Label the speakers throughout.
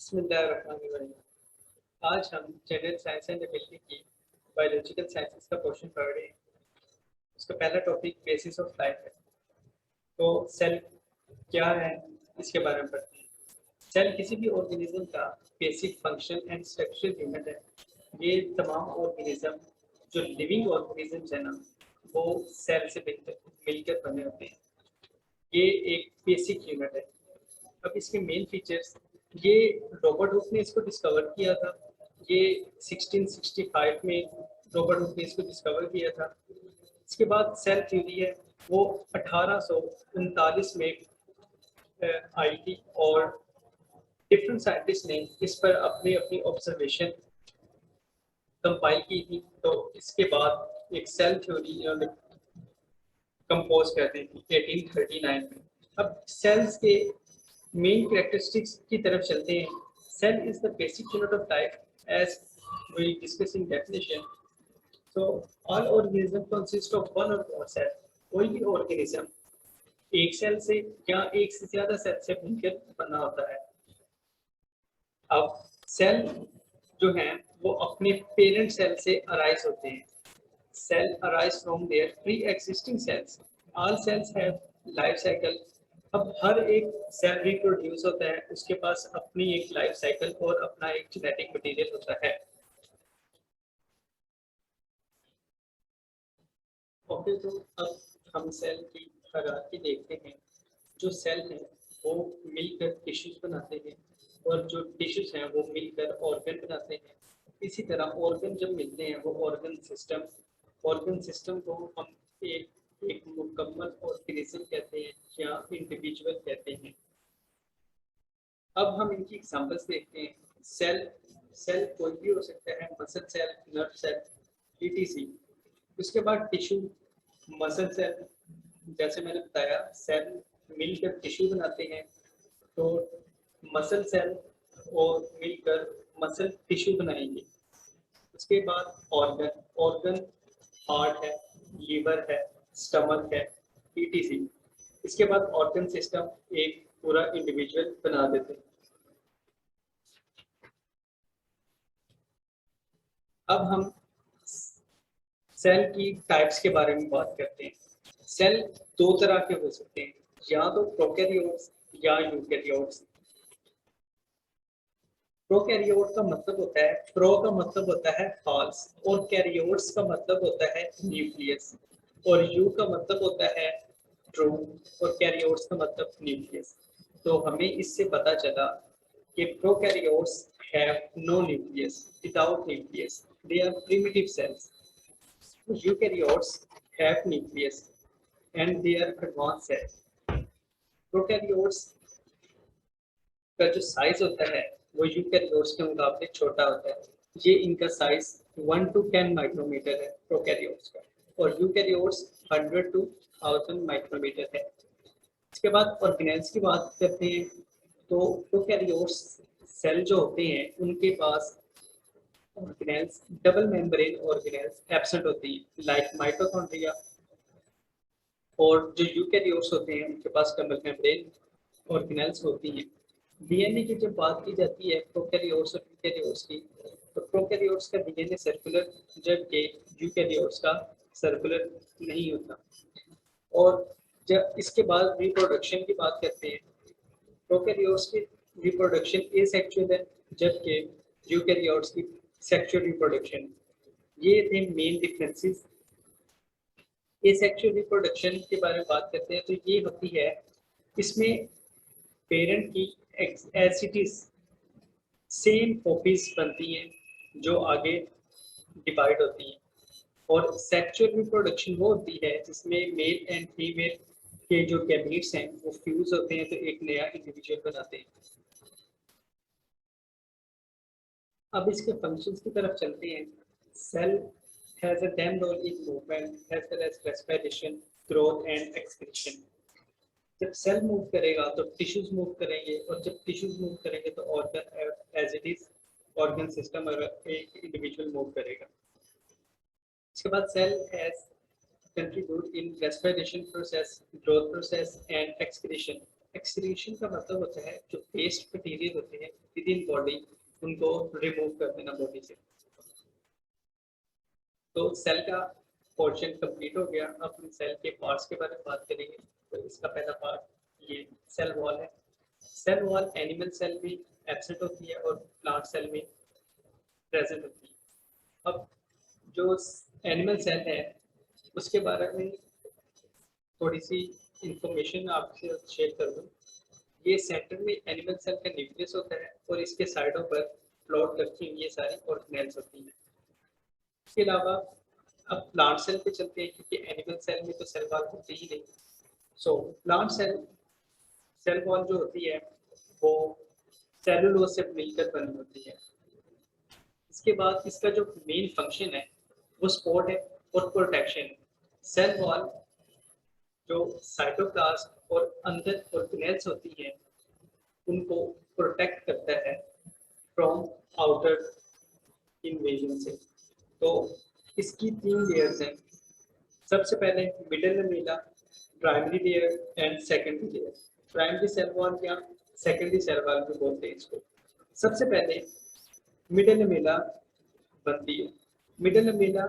Speaker 1: बिस्मिल्लाहिर्रहमानिर्रहीम। आज हम जनरल साइंस एंड एबिलिटी की बायोलॉजिकल साइंसेस का पोर्शन पढ़ रहे हैं। उसका पहला टॉपिक बेसिस ऑफ लाइफ है। तो सेल क्या है, इसके बारे में पढ़ते हैं। सेल किसी भी ऑर्गेनिज्म का basic function and structural unit है। ये तमाम ऑर्गेनिज्म जो लिविंग ऑर्गेनिज्म है ना, वो सेल से मिलकर बने होते हैं। ये एक बेसिक यूनिट है। अब इसके मेन फीचर्स, ये रॉबर्ट हुक ने इसको डिस्कवर किया था। ये 1665 में रॉबर्ट हुक ने इसको डिस्कवर किया था। इसके बाद सेल थ्योरी है, वो 1839 में आई थी और डिफरेंट साइंटिस्ट ने इस पर अपनी अपनी ऑब्जर्वेशन कंपाइल की थी। तो इसके बाद एक सेल थ्योरी इन्होंने कंपोज कर दी थी 1839 में। अब सेल्स के मेन कैरेक्टरिस्टिक्स की तरफ चलते हैं। Cell is the basic unit of life as we discuss in definition. So all organism consist of one or more cell. कोई भी ऑर्गेनिज्म एक सेल से या एक से ज्यादा सेल से मिलकर बना होता है। अब सेल जो है वो अपने पेरेंट सेल से अराइज होते हैं। Cell arise from their pre existing cells. All cells have life cycle. अब हर एक सेल रिप्रोड्यूस होता है, उसके पास अपनी एक लाइफ साइकिल और अपना एक जेनेटिक मटेरियल होता है। ओके, तो अब हम सेल की हायरार्की देखते हैं। जो सेल हैं वो मिलकर टिश्यूज बनाते हैं और जो टिश्यूज हैं वो मिलकर ऑर्गन बनाते हैं। इसी तरह ऑर्गन जब मिलते हैं वो ऑर्गन सिस्टम को हम एक मुकम्मल ऑर्गेनिज्म कहते हैं या इंडिविजुअल कहते हैं। अब हम इनकी एग्जांपल्स देखते हैं। सेल सेल कोई भी हो सकता है, muscle cell, nerve cell, ETC. उसके बाद टिश्यू, मसल सेल, जैसे मैंने बताया सेल मिलकर टिश्यू बनाते हैं, तो मसल सेल और मिलकर मसल टिश्यू बनाएंगे। उसके बाद ऑर्गन ऑर्गन हार्ट है, लीवर है, स्टमक है, ईटीसी। इसके बाद ऑर्गन सिस्टम एक पूरा इंडिविजुअल बना देते हैं। अब हम सेल की टाइप्स के बारे में बात करते हैं। सेल दो तरह के हो सकते हैं, या तो प्रोकैरियोट्स या यूकैरियोट्स। प्रोकैरियोट का मतलब होता है, प्रो का मतलब होता है फॉल्स और कैरियोट्स का मतलब होता है न्यूक्लियस, और यू का मतलब होता है ट्रू और कैरियोट्स का मतलब न्यूक्लियस। तो हमें इससे पता चला कि prokaryotes have no nucleus, without nucleus they are primitive cells. Eukaryotes have nucleus and they are advanced cells. Prokaryotes का जो साइज होता है वो यूकैरियोट्स के मुकाबले छोटा होता है। ये इनका साइज 1 to 10 माइक्रोमीटर है प्रोकैरियोट्स का, और यूकैरियोट्स 100 to 1000 माइक्रोमीटर है। इसके बाद ऑर्गेनेल्स की बात करते हैं। तो प्रोकैरियोट्स सेल जो होते हैं उनके पास organelles, double membrane organelles absent होती है, लाइक माइटोकॉन्ड्रिया। और जो यूकैरियोट्स होते हैं उनके पास डबल मेम्ब्रेन ऑर्गेनेल्स होती हैं। डीएनए की जब बात की जाती है प्रोकैरियोट्स और यूकैरियोट्स की, तो प्रोकैरियोट्स का डीएनए सर्कुलर, जबकि यूकैरियोट्स का सर्कुलर नहीं होता। और जब इसके बाद रिप्रोडक्शन की बात करते हैं, प्रोकैरियोट्स की रिप्रोडक्शन एसेक्सुअल है, जबकि यूकैरियोट्स की सेक्सुअल रिप्रोडक्शन। ये थे मेन डिफरेंसेस। एसेक्सुअल रिप्रोडक्शन के बारे में बात करते हैं, तो ये होती है, इसमें पेरेंट की as it is same copies बनती हैं जो आगे डिवाइड होती हैं। और सेक्सुअल रिप्रोडक्शन वो होती है जिसमें मेल एंड फीमेल के जो गैमीट्स हैं वो फ्यूज होते हैं तो एक नया इंडिविजुअल बनाते हैं। अब इसके फंक्शंस की तरफ चलते हैं। Cell has a damn role in movement as well as respiration, growth and excretion. जब सेल मूव करेगा तो टिश्यूज मूव करेंगे, और जब टिश्यूज मूव करेंगे तो organ as it is organ system एक इंडिविजुअल मूव करेगा। इसके बाद cell has contribute in respiration process, growth process and excretion. Excretion का मतलब होता है जो वेस्ट मटेरियल होते हैं विद इन बॉडी उनको रिमूव कर देना बॉडी से। तो सेल का पोर्शन कंप्लीट हो गया। अब हम सेल के पार्ट्स के बारे में बात करेंगे। तो इसका पहला पार्ट ये सेल वॉल है। सेल वॉल एनिमल सेल में एब्सेंट होती है और प्लांट सेल में प्रेजेंट होती है। अब जो एनिमल सेल है उसके बारे में थोड़ी सी इंफॉर्मेशन आपसे शेयर कर दूँ। ये सेंटर में एनिमल सेल का न्यूक्लियस होता है और इसके साइडों पर प्लॉट करती हुई ये सारी ऑर्गेनेल्स होती हैं। इसके अलावा अब प्लांट सेल पे चलते हैं क्योंकि एनिमल सेल में तो सेल वॉल होती ही नहीं। सो प्लांट सेल वॉल जो होती है वो सेलुलोज से मिलकर बनी होती है। इसके बाद इसका जो मेन फंक्शन है वो सपोर्ट है और प्रोटेक्शन। सेल वॉल जो साइटोप्लाज्म और अंदर ऑर्गेनेल्स होती हैं उनको प्रोटेक्ट करता है फ्रॉम आउटर इन्वेजन से। तो इसकी 3 लेयर्स हैं। सबसे पहले middle lamella, primary layer and secondary layer. Primary cell wall या सेकेंडरी सेल वॉल भी बोलते हैं इसको। सबसे पहले मिडल लेमेला बनती है। मिडल लेमेला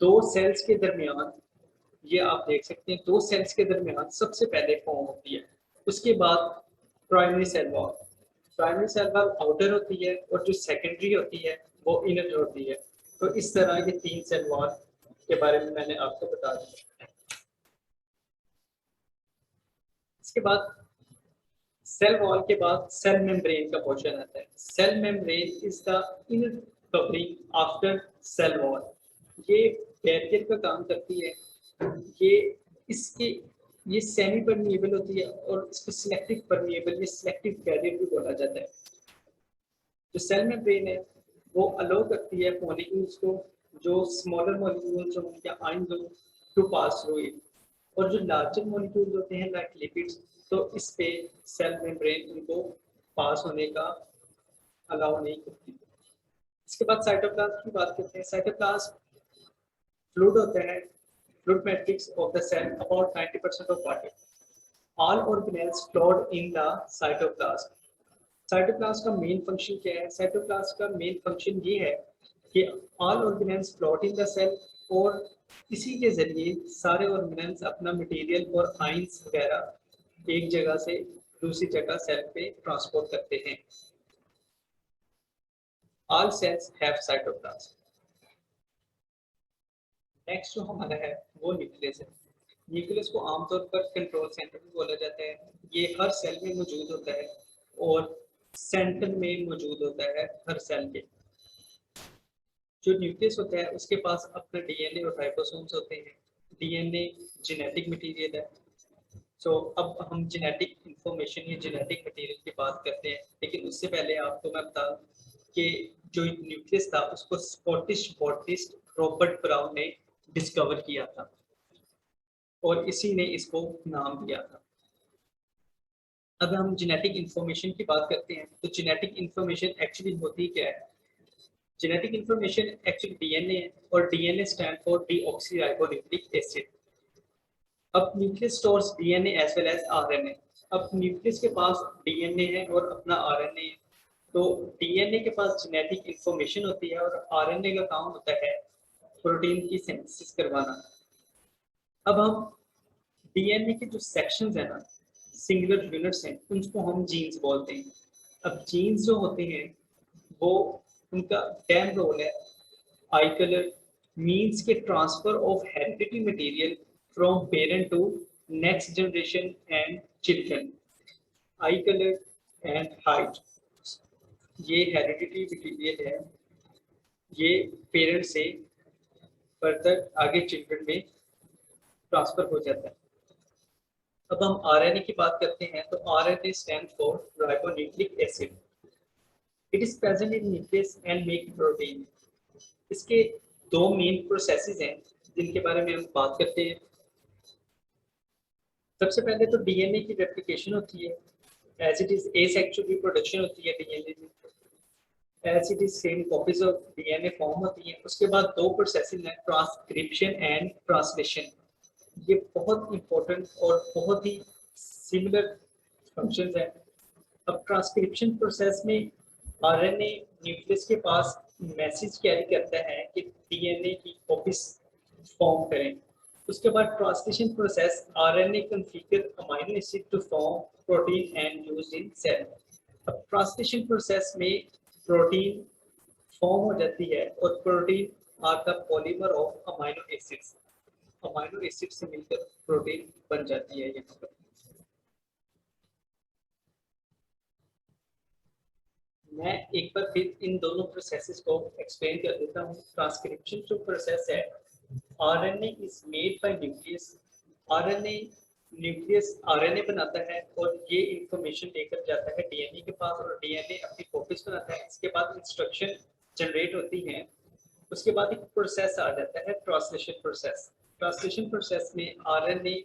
Speaker 1: दो सेल्स के दरमियान, ये आप देख सकते हैं, दो सेल्स के दरमियान सबसे पहले फॉर्म होती है। उसके बाद primary cell wall. Primary cell wall outer होती है और जो सेकेंडरी होती है वो इनर होती है। तो इस तरह के 3 सेल वॉल के बारे में मैंने आपको बता दिया। इसके बाद सेल वॉल के बाद सेल मेम्ब्रेन का पोर्शन आता है। Cell membrane is the inner covering after cell wall. ये बैरियर का काम करती है। ये इसके ये सेमी परमिएबल होती है और इसको सिलेक्टिव परमिएबल या सिलेक्टिव बैरियर भी बोला जाता है। जो सेल मेम्ब्रेन है वो अलो करती है मॉलिक्यूल्स को, जो स्मॉलर मॉलिक्यूल्स हो या आयंस हो, टू पास थ्रू इट। और जो लार्जर मॉलिक्यूल्स होते हैं लाइक लिपिड्स, तो इस पे सेल मेम्ब्रेन उनको पास होने का अलाउ नहीं करती। इसके बाद साइटोप्लाज्म की बात करते हैं। साइटोप्लाज्म फ्लूइड होता है, fluid matrix of the cell, about 90% of water. All organelles float in the cytoplasm. Cytoplasm का मेन फंक्शन क्या है? साइटोप्लाज्म का मेन फंक्शन ये है कि all organelles float in the cell और इसी के जरिए सारे ऑर्गेनेल्स अपना मटेरियल और आयंस वगैरह एक जगह से दूसरी जगह सेल पे ट्रांसपोर्ट करते हैं। All cells have cytoplasm. Next जो हमारा है वो न्यूक्लियस है। न्यूक्लियस को आमतौर पर कंट्रोल सेंटर भी बोला जाता है। ये हर सेल में मौजूद होता है और सेंटर में मौजूद होता है हर सेल के। जो न्यूक्लियस होता है उसके पास अपना डीएनए और राइबोसोम्स होते हैं। डीएनए जेनेटिक मटेरियल है। सो अब हम जेनेटिक इंफॉर्मेशन या जेनेटिक मटेरियल की बात करते हैं, लेकिन उससे पहले आपको मैं बता दूं कि जो न्यूक्लियस था उसको स्कॉटिश बॉटनिस्ट रॉबर्ट ब्राउन ने डिस्कवर किया था और इसी ने इसको नाम दिया था। अब हम जेनेटिक इंफॉर्मेशन की बात करते हैं। तो जेनेटिक इंफॉर्मेशन एक्चुअली होती क्या है? जेनेटिक इंफॉर्मेशन एक्चुअली डीएनए है और DNA stand for deoxyribonucleic acid. अब nucleus stores DNA as well as RNA. अब न्यूक्लियस के पास डीएनए है और अपना आरएनए है। तो डीएनए के पास जेनेटिक इंफॉर्मेशन होती है और आरएनए का काम होता है प्रोटीन की सिंथेसिस करवाना। अब हम डीएनए के जो सेक्शंस है ना, सिंगुलर यूनिट्स हैं, उनको हम जीन्स बोलते हैं। अब जीन्स जो होते हैं वो उनका अहम रोल है आई कलर मीन्स के transfer of hereditary material from parent to next generation and children. Eye colour and height, ये हेरिडिटरी मटेरियल है, ये पेरेंट से फर्दर आगे चिल्ड्रन में ट्रांसफर हो जाता है। अब हम आरएनए की बात करते हैं। तो RNA stand for ribonucleic acid. It is present in nucleus and make protein. इसके दो मेन प्रोसेसेस हैं जिनके बारे में हम बात करते हैं। सबसे पहले तो डीएनए की रेप्लिकेशन होती है। As it is asexual reproduction होती है डीएनए में। As it is same copies of DNA form होती हैं। उसके बाद दो प्रोसेसेस हैं, ट्रांसक्रिप्शन एंड ट्रांसलेशन। ये बहुत इंपॉर्टेंट और बहुत ही सिमिलर फंक्शंस हैं। अब ट्रांसक्रिप्शन प्रोसेस में आरएनए न्यूक्लियस के पास मैसेज कैरी करता है कि डीएनए की कॉपीज फॉर्म करें। उसके बाद translation process RNA configure amino acid to form protein and used in cell. अब ट्रांसलेशन प्रोसेस में प्रोटीन फॉर्म हो जाती है और protein are the polymer of amino acid से मिलकर प्रोटीन बन जाती है। यहाँ पर मैं एक बार फिर इन दोनों प्रोसेसेस को एक्सप्लेन कर देता हूँ। ट्रांसक्रिप्शन जो प्रोसेस है, RNA is made by nucleus. Nucleus RNA बनाता है और ये इंफॉर्मेशन लेकर जाता है डीएनए के पास और डीएनए अपनी कॉपीज बनाता है। इसके बाद इंस्ट्रक्शन जनरेट होती हैं। उसके बाद एक प्रोसेस आ जाता है ट्रांसलेशन प्रोसेस। ट्रांसलेशन प्रोसेस में आरएनए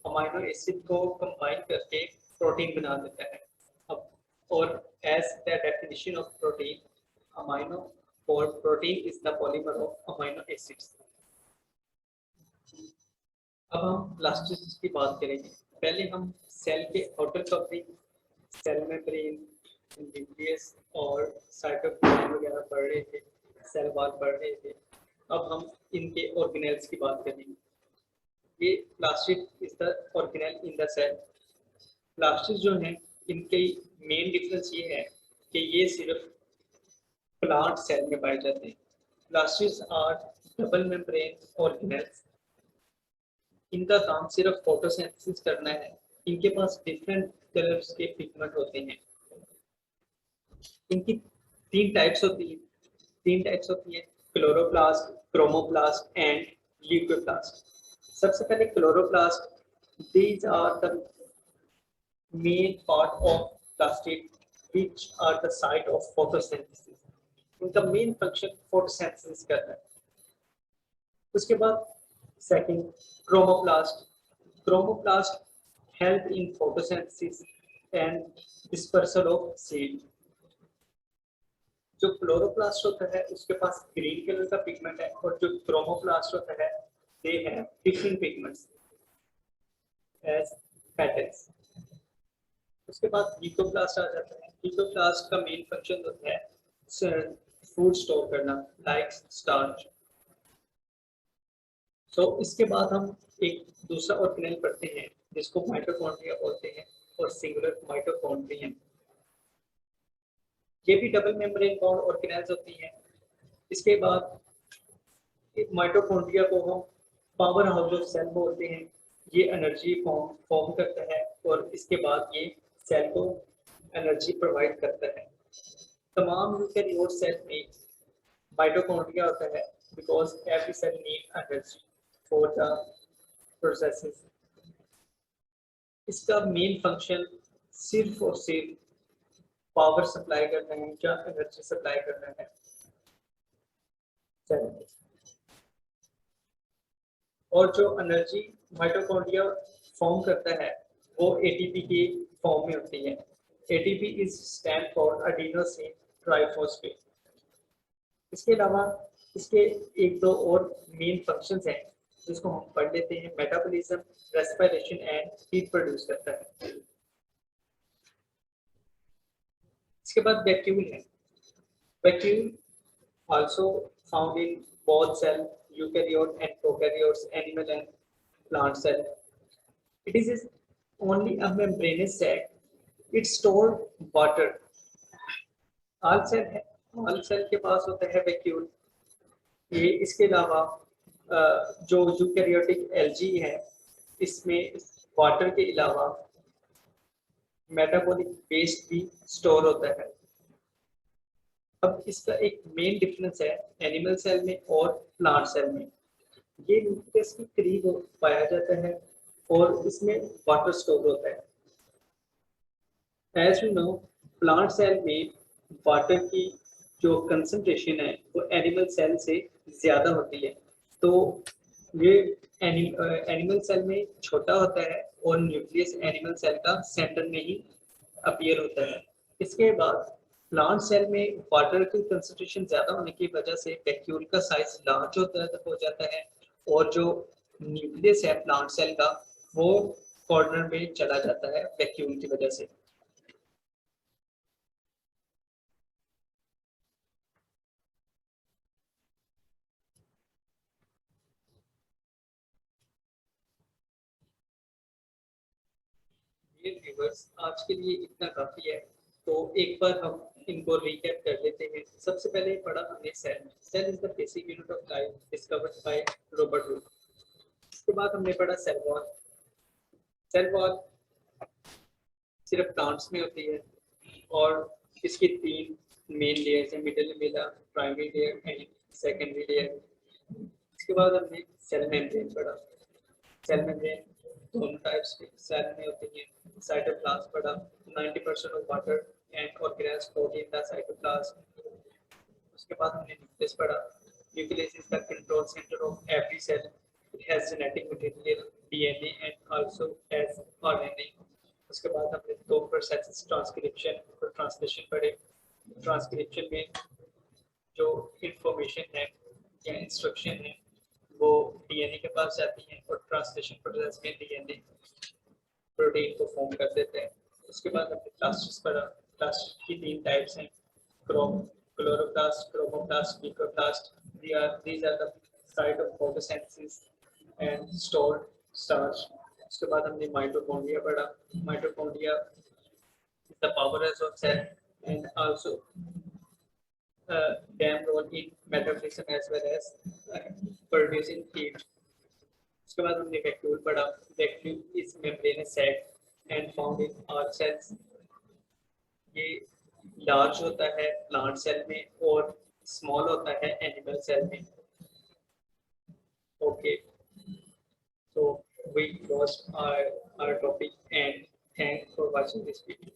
Speaker 1: अमीनो एसिड को कंबाइन करके प्रोटीन बना देता है। अब और as the definition of protein, amino or protein is the polymer of amino acids. अब हम प्लास्टिसिटी की बात करेंगे। पहले हम सेल के outer covering, cell membrane, nucleus और साइटोप्लाज्म वगैरह पढ़ रहे थे, सेल वॉल पढ़ रहे थे। अब हम इनके ऑर्गेनेल्स की बात करेंगे। ये plastid is the organelle in the cell. Plastid जो है, इनके मेन डिफरेंस ये है कि ये सिर्फ प्लांट सेल में पाए जाते हैं। Plastids are double membrane organelles. इनका काम सिर्फ फोटोसिंथेसिस करना है। इनके पास डिफरेंट कलर्स के पिगमेंट होते हैं। इनकी तीन टाइप्स होती है क्लोरोप्लास्ट, क्रोमोप्लास्ट एंड ल्यूकोप्लास्ट। सबसे पहले chloroplast, these are the main part of plastid which are the site of photosynthesis. इनका मेन फंक्शन फोटोसिंथेसिस करना है। उसके बाद second chromoplast help in photosynthesis and dispersal of seed. जो क्लोरोप्लास्ट होता है उसके पास ग्रीन कलर का पिगमेंट है और जो क्रोमोप्लास्ट होता है they have different pigments as petals. उसके बाद ल्यूकोप्लास्ट आ जाता है। ल्यूकोप्लास्ट का मेन फंक्शन होता है फूड स्टोर करना, लाइक स्टार्च। तो इसके बाद हम एक दूसरा ऑर्गेनेल पढ़ते हैं जिसको माइटोकॉन्ड्रिया बोलते हैं और सिंगुलर माइटोकॉन्ड्रियम। ये भी डबल मेम्ब्रेन बाउंड ऑर्गेनेल्स होती हैं। इसके बाद माइटोकॉन्ड्रिया को हम पावर हाउस ऑफ सेल बोलते हैं। ये एनर्जी फॉर्म करता है और इसके बाद ये सेल को एनर्जी प्रोवाइड करता है। तमाम यूकेरियोट सेल में माइटोकॉन्ड्रिया होता है because every cell need energy for the processes. इसका मेन फंक्शन सिर्फ और सिर्फ पावर सप्लाई करना है या एनर्जी सप्लाई करना है। और जो एनर्जी माइटोकॉन्ड्रिया फॉर्म करता है वो एटीपी के फॉर्म में होती है। ATP is stand for adenosine triphosphate. इसके अलावा इसके एक दो और मेन फंक्शंस हैं जिसको हम पढ़ लेते हैं। Metabolism, respiration and heat produce करता है। इसके बाद वैक्यूल है। Vacuole also found in both cell, eukaryote and prokaryotes, animal and plant cell. It is only a membranous sac. It store water. All cell के पास होता है वैक्यूल। ये इसके अलावा जो यूकैरियोटिक एल्गी है इसमें वाटर के अलावा मेटाबॉलिक वेस्ट भी स्टोर होता है। अब इसका एक मेन डिफरेंस है एनिमल सेल में और प्लांट सेल में। ये न्यूक्लियस के करीब पाया जाता है और इसमें वाटर स्टोर होता है। As you know, plant cell में वाटर की जो कंसंट्रेशन है वो एनिमल सेल से ज़्यादा होती है। तो ये एनिमल सेल में छोटा होता है और न्यूक्लियस एनिमल सेल का सेंटर में ही अपीयर होता है। इसके बाद प्लांट सेल में वाटर की कंसंट्रेशन ज़्यादा होने की वजह से वैक्यूल का साइज लार्ज हो जाता है और जो न्यूक्लियस है प्लांट सेल का वो कॉर्नर में चला जाता है वैक्यूल की वजह से। इंडियन व्यूवर्स, आज के लिए इतना काफ़ी है। तो एक बार हम इनको रिकैप कर लेते हैं। सबसे पहले पढ़ा हमने cell. Cell is the basic unit of life discovered by Robert Root. उसके बाद हमने पढ़ा सेल वॉल। सेल वॉल सिर्फ प्लांट्स में होती है और इसकी तीन मेन लेयर्स हैं, middle layer, primary layer and secondary layer. इसके बाद हमने सेल मेम्ब्रेन पढ़ा। सेल मेम्ब्रेन दोनों टाइप्स के सेल में होती है। साइटोप्लाज्म पढ़ा। 90% of water and organised protein the cytoplasm. उसके बाद हमने न्यूक्लियस पढ़ा। Nucleus is the control centre of every cell. It has genetic material DNA and also has RNA. उसके बाद हमने दो प्रोसेसेस ट्रांसक्रिप्शन और ट्रांसलेशन पढ़े। ट्रांसक्रिप्शन में जो इंफॉर्मेशन है या इंस्ट्रक्शन है वो डीएनए के पास जाती है और ट्रांसलेशन प्रोसेस में डीएनए प्रोटीन को फॉर्म कर देते हैं। उसके बाद हमने प्लास्टिड्स पढ़ा। प्लास्टिड की तीन टाइप्स हैं, chloroplast, chromoplast, leucoplast. These are the site of photosynthesis and stored starch. उसके बाद हमने माइटोकॉन्ड्रिया पढ़ा। Mitochondria is the powerhouse of cell and also damn role in metabolism as well as producing heat. उसके बाद हमने vacuole पढ़ा। Vacuole is membranes sac and found in all cells. ये large होता है प्लांट सेल में और स्मॉल होता है एनिमल सेल में। Okay, so we lost our topic and thanks for watching this video.